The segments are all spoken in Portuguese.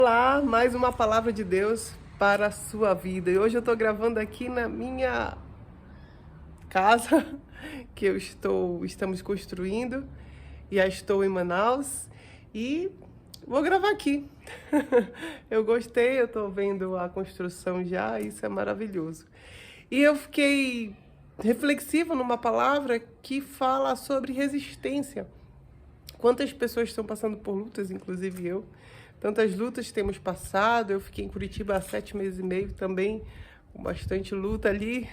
Olá, mais uma palavra de Deus para a sua vida. E hoje eu estou gravando aqui na minha casa, que estamos construindo. E já estou em Manaus e vou gravar aqui. Eu gostei, eu estou vendo a construção já, isso é maravilhoso. E eu fiquei reflexiva numa palavra que fala sobre resistência. Quantas pessoas estão passando por lutas, inclusive eu. Tantas lutas temos passado. Eu fiquei em Curitiba há 7 meses e meio também, com bastante luta ali.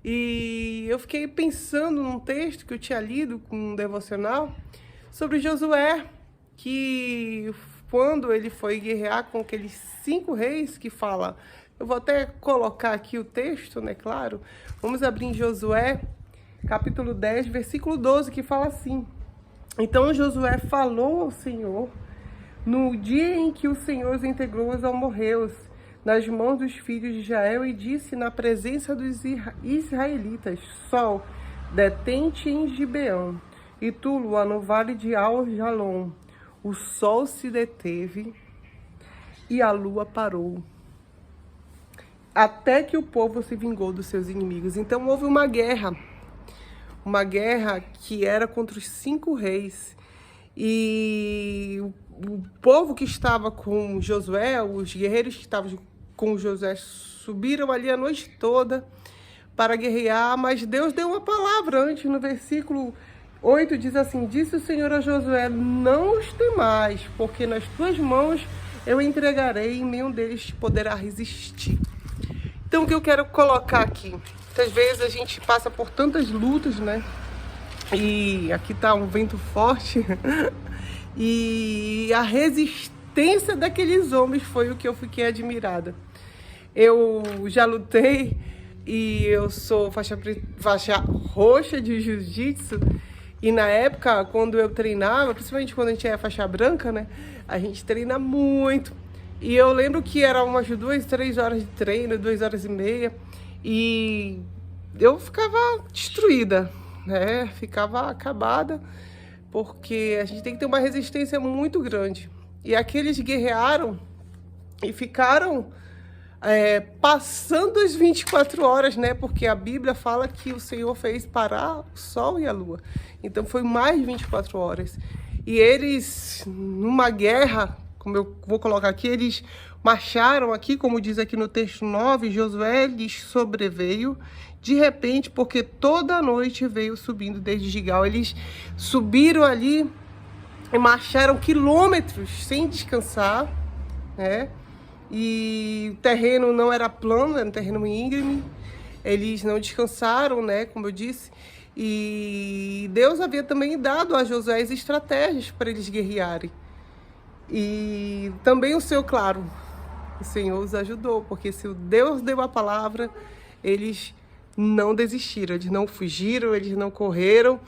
E eu fiquei pensando num texto que eu tinha lido com um devocional sobre Josué, que quando ele foi guerrear com aqueles 5 reis que fala... Eu vou até colocar aqui o texto, né, claro. Vamos abrir em Josué, capítulo 10, versículo 12, que fala assim: Então Josué falou ao Senhor no dia em que o Senhor os entregou aos amorreus nas mãos dos filhos de Israel e disse na presença dos israelitas: Sol, detente em Gibeão, e tu, lua, no vale de Al-Jalon. O sol se deteve e a lua parou, até que o povo se vingou dos seus inimigos. Então houve uma guerra que era contra os 5 reis. E o povo que estava com Josué, os guerreiros que estavam com Josué, subiram ali a noite toda para guerrear, mas Deus deu uma palavra antes, no versículo 8 diz assim: Disse o Senhor a Josué: Não os temais, porque nas tuas mãos eu entregarei, e nenhum deles te poderá resistir. Então o que eu quero colocar aqui, muitas vezes a gente passa por tantas lutas, né? E aqui tá um vento forte. E a resistência daqueles homens foi o que eu fiquei admirada. Eu já lutei e eu sou faixa roxa de jiu-jitsu. E na época, quando eu treinava, principalmente quando a gente é faixa branca, né? A gente treina muito. E eu lembro que era umas 2, 3 horas de treino, 2 horas e meia. E eu ficava destruída, né? Ficava acabada, porque a gente tem que ter uma resistência muito grande. E aqueles guerrearam e ficaram passando as 24 horas, né? Porque a Bíblia fala que o Senhor fez parar o sol e a lua. Então foi mais de 24 horas. E eles, numa guerra, como eu vou colocar aqui, eles marcharam aqui, como diz aqui no texto 9, Josué lhes sobreveio de repente, porque toda a noite veio subindo desde Gigal. Eles subiram ali e marcharam quilômetros sem descansar, né? E o terreno não era plano, era um terreno íngreme. Eles não descansaram, né? Como eu disse. E Deus havia também dado a Josué as estratégias para eles guerrearem. E também o Senhor, claro, o Senhor os ajudou, porque se o Deus deu a palavra, eles não desistiram, eles não fugiram, eles não correram,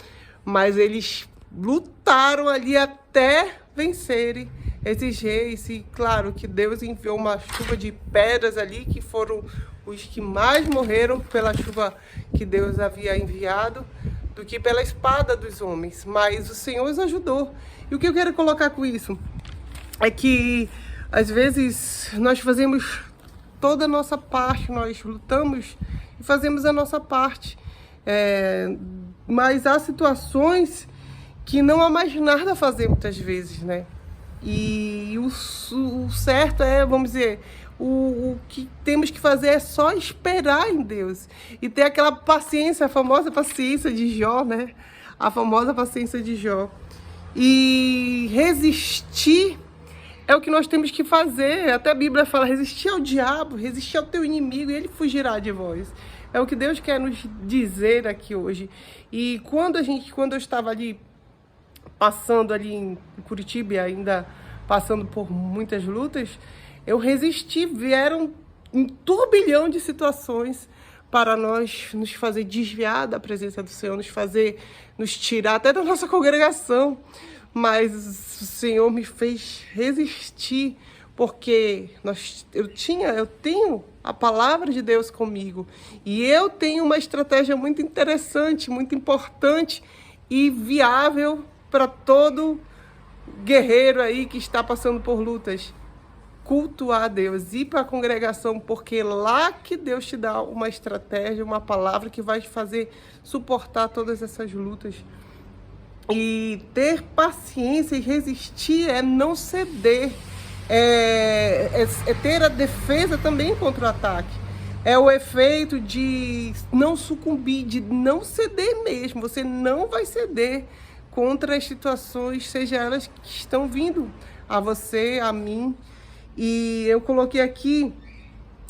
mas eles lutaram ali até vencerem esses reis. E claro que Deus enviou uma chuva de pedras ali, que foram os que mais morreram pela chuva que Deus havia enviado, do que pela espada dos homens. Mas o Senhor os ajudou. E o que eu quero colocar com isso é que às vezes nós fazemos toda a nossa parte, nós lutamos e fazemos a nossa parte, mas há situações que não há mais nada a fazer muitas vezes, né? E o certo é, vamos dizer, o que temos que fazer é só esperar em Deus e ter aquela paciência, a famosa paciência de Jó, né? A famosa paciência de Jó. E resistir é o que nós temos que fazer. Até a Bíblia fala: resistir ao diabo, resistir ao teu inimigo e ele fugirá de vós. É o que Deus quer nos dizer aqui hoje. E quando eu estava ali, passando ali em Curitiba e ainda passando por muitas lutas, eu resisti. Vieram um turbilhão de situações para nos fazer desviar da presença do Senhor, nos tirar até da nossa congregação. Mas o Senhor me fez resistir, porque eu tenho a palavra de Deus comigo. E eu tenho uma estratégia muito interessante, muito importante e viável para todo guerreiro aí que está passando por lutas. cultuar a Deus, ir para a congregação, porque lá que Deus te dá uma estratégia, uma palavra que vai te fazer suportar todas essas lutas. E ter paciência e resistir é não ceder, é ter a defesa também contra o ataque. É o efeito de não sucumbir, de não ceder mesmo. Você não vai ceder contra as situações, seja elas que estão vindo a você, a mim. E eu coloquei aqui,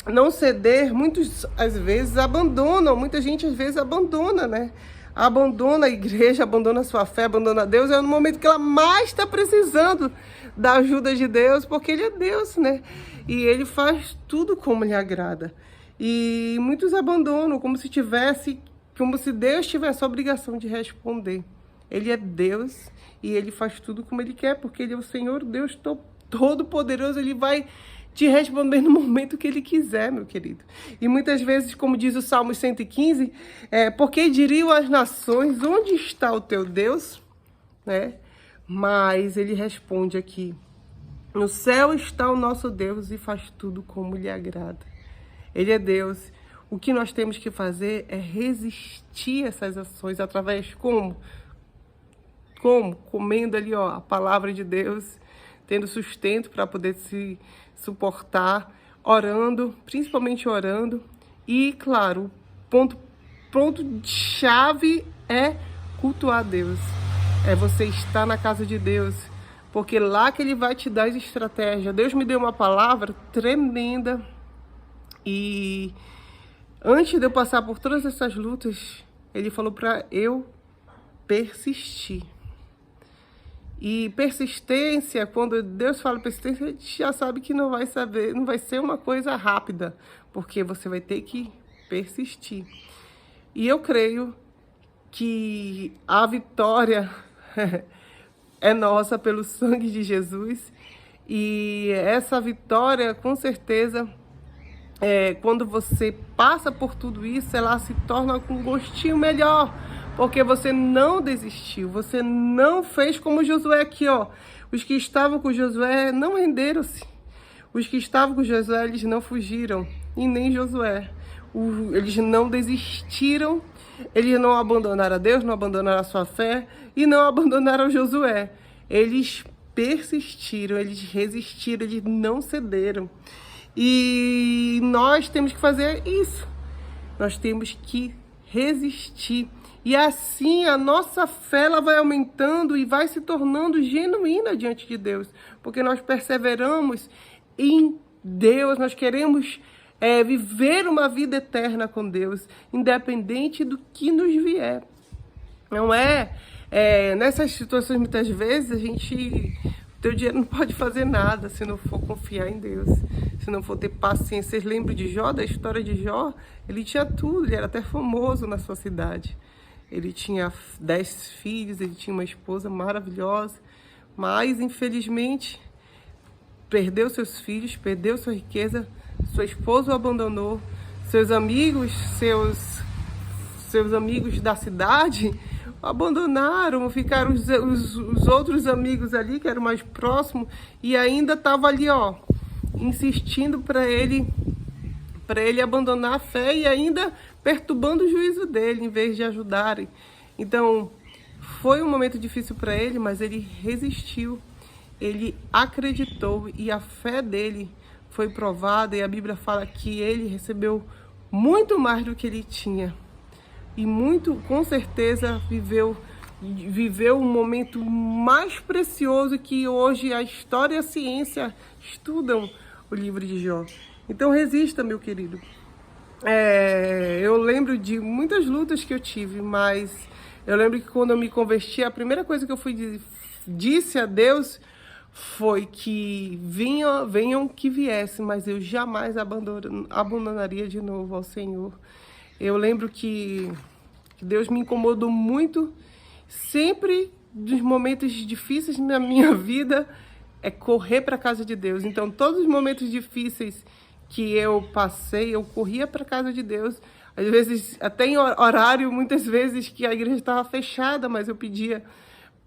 não ceder, muitos às vezes abandonam, muita gente às vezes abandona, né? Abandona a igreja, abandona a sua fé, abandona Deus, é no momento que ela mais está precisando da ajuda de Deus, porque Ele é Deus, né? E Ele faz tudo como lhe agrada. E muitos abandonam, como se Deus tivesse a obrigação de responder. Ele é Deus e Ele faz tudo como Ele quer, porque Ele é o Senhor, Deus Todo-Poderoso. Ele vai te responder no momento que Ele quiser, meu querido. E muitas vezes, como diz o Salmo 115, porque diriam as nações, onde está o teu Deus? Né? Mas Ele responde aqui, no céu está o nosso Deus e faz tudo como lhe agrada. Ele é Deus. O que nós temos que fazer é resistir a essas ações através como? Comendo ali, a palavra de Deus, tendo sustento para poder se suportar, orando, principalmente orando. E, claro, o ponto-chave é cultuar Deus. É você estar na casa de Deus, porque lá que Ele vai te dar as estratégias. Deus me deu uma palavra tremenda e antes de eu passar por todas essas lutas, Ele falou para eu persistir. E persistência, quando Deus fala persistência, a gente já sabe que não vai ser uma coisa rápida, porque você vai ter que persistir. E eu creio que a vitória é nossa pelo sangue de Jesus. E essa vitória, com certeza, quando você passa por tudo isso, ela se torna com um gostinho melhor. Porque você não desistiu, você não fez como Josué aqui, Os que estavam com Josué não renderam-se. Os que estavam com Josué, eles não fugiram. E nem Josué. Eles não desistiram, eles não abandonaram a Deus, não abandonaram a sua fé e não abandonaram Josué. Eles persistiram, eles resistiram, eles não cederam. E nós temos que fazer isso. Nós temos que resistir. E assim a nossa fé ela vai aumentando e vai se tornando genuína diante de Deus. Porque nós perseveramos em Deus, nós queremos viver uma vida eterna com Deus, independente do que nos vier. Não nessas situações, muitas vezes, o teu dinheiro não pode fazer nada se não for confiar em Deus, se não for ter paciência. Vocês lembram de Jó, da história de Jó? Ele tinha tudo, ele era até famoso na sua cidade. Ele tinha 10 filhos, ele tinha uma esposa maravilhosa, mas, infelizmente, perdeu seus filhos, perdeu sua riqueza, sua esposa o abandonou, seus amigos da cidade o abandonaram, ficaram os outros amigos ali, que eram mais próximos, e ainda estavam ali, insistindo para ele abandonar a fé e ainda perturbando o juízo dele, em vez de ajudarem. Então, foi um momento difícil para ele, mas ele resistiu, ele acreditou e a fé dele foi provada, e a Bíblia fala que ele recebeu muito mais do que ele tinha. E muito, com certeza, viveu um momento mais precioso que hoje a história e a ciência estudam o livro de Jó. Então resista, meu querido. Eu lembro de muitas lutas que eu tive, mas eu lembro que quando eu me converti, a primeira coisa que eu disse a Deus foi que venham que viessem, mas eu jamais abandonaria de novo ao Senhor. Eu lembro que Deus me incomodou muito, sempre dos momentos difíceis na minha vida, correr para a casa de Deus. Então, todos os momentos difíceis que eu passei, eu corria para a casa de Deus. Às vezes, até em horário, muitas vezes que a igreja estava fechada, mas eu pedia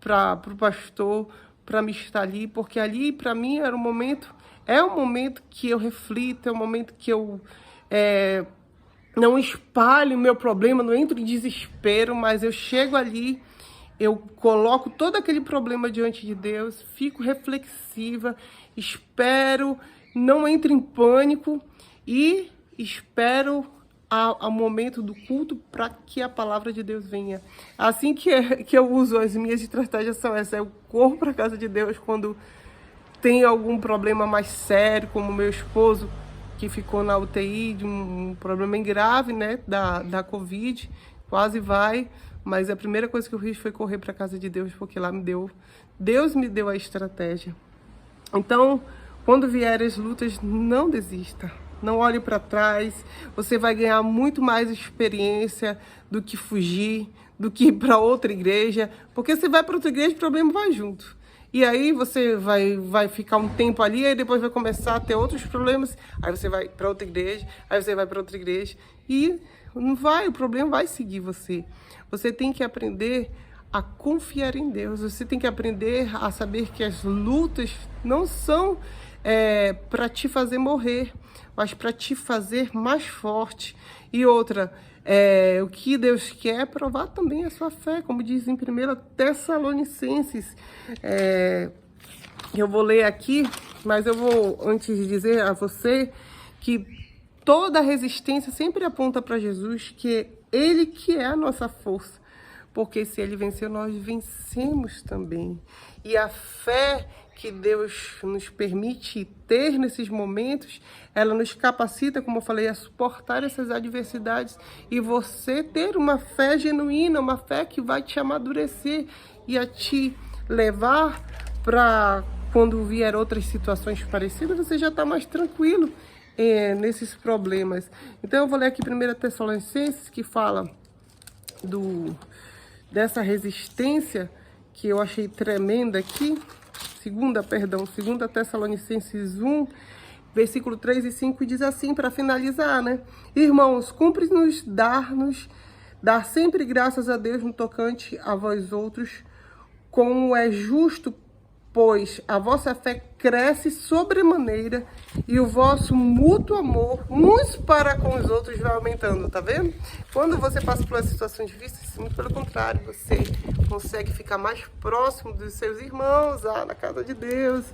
para o pastor para me estar ali, porque ali, para mim, era um momento, é um momento que eu reflito, é um momento que eu não espalho o meu problema, não entro em desespero, mas eu chego ali, eu coloco todo aquele problema diante de Deus, fico reflexiva, espero, não entro em pânico e espero ao momento do culto para que a palavra de Deus venha. Assim que eu uso, as minhas estratégias são essas. Eu corro para a casa de Deus quando tem algum problema mais sério, como meu esposo, que ficou na UTI de um problema grave, né, da Covid, quase vai, mas a primeira coisa que eu fiz foi correr para a casa de Deus, porque lá Deus me deu a estratégia. Então, quando vierem as lutas, não desista. Não olhe para trás, você vai ganhar muito mais experiência do que fugir, do que ir para outra igreja, porque você vai para outra igreja, o problema vai junto. E aí você vai ficar um tempo ali, aí depois vai começar a ter outros problemas, aí você vai para outra igreja, aí você vai para outra igreja, e não vai, o problema vai seguir você. Você tem que aprender a confiar em Deus, você tem que aprender a saber que as lutas não são para te fazer morrer, mas para te fazer mais forte. E outra, o que Deus quer é provar também a sua fé, como diz em 1 Tessalonicenses. Eu vou ler aqui, mas eu vou antes dizer a você que toda resistência sempre aponta para Jesus, que Ele que é a nossa força. Porque se Ele venceu, nós vencemos também. E a fé que Deus nos permite ter nesses momentos, ela nos capacita, como eu falei, a suportar essas adversidades e você ter uma fé genuína, uma fé que vai te amadurecer e a te levar para quando vier outras situações parecidas, você já está mais tranquilo nesses problemas. Então eu vou ler aqui 1 Tessalonicenses, que fala dessa resistência que eu achei tremenda aqui. 2 Tessalonicenses 1, versículo 3 e 5, diz assim, para finalizar, né? Irmãos, cumpre-nos dar sempre graças a Deus no tocante a vós outros, como é justo, pois a vossa fé cresce sobremaneira e o vosso mútuo amor uns para com os outros vai aumentando, tá vendo? Quando você passa por situações difíceis, muito pelo contrário, você consegue ficar mais próximo dos seus irmãos, na casa de Deus,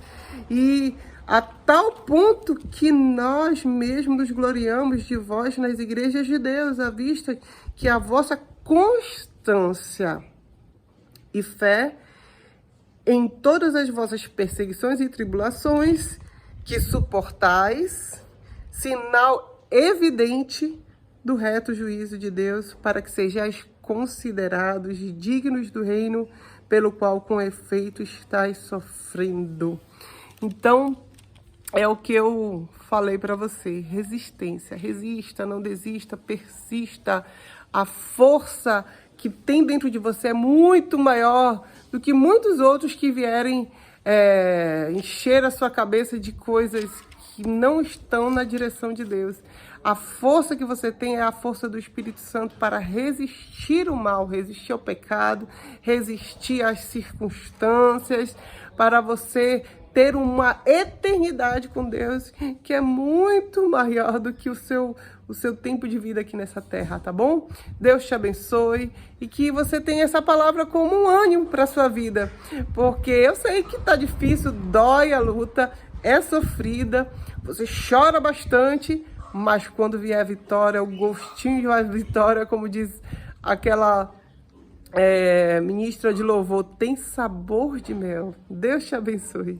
e a tal ponto que nós mesmos nos gloriamos de vós nas igrejas de Deus, à vista que a vossa constância e fé em todas as vossas perseguições e tribulações que suportais, sinal evidente do reto juízo de Deus, para que sejais considerados dignos do reino pelo qual com efeito estáis sofrendo. Então, é o que eu falei para você, resistência, resista, não desista, persista. A força que tem dentro de você é muito maior do que muitos outros que vierem encher a sua cabeça de coisas que não estão na direção de Deus. A força que você tem é a força do Espírito Santo para resistir ao mal, resistir ao pecado, resistir às circunstâncias, para você ter uma eternidade com Deus que é muito maior do que o seu tempo de vida aqui nessa terra, tá bom? Deus te abençoe e que você tenha essa palavra como um ânimo para a sua vida, porque eu sei que tá difícil, dói a luta, é sofrida, você chora bastante, mas quando vier a vitória, o gostinho de uma vitória, como diz aquela ministra de louvor, tem sabor de mel. Deus te abençoe.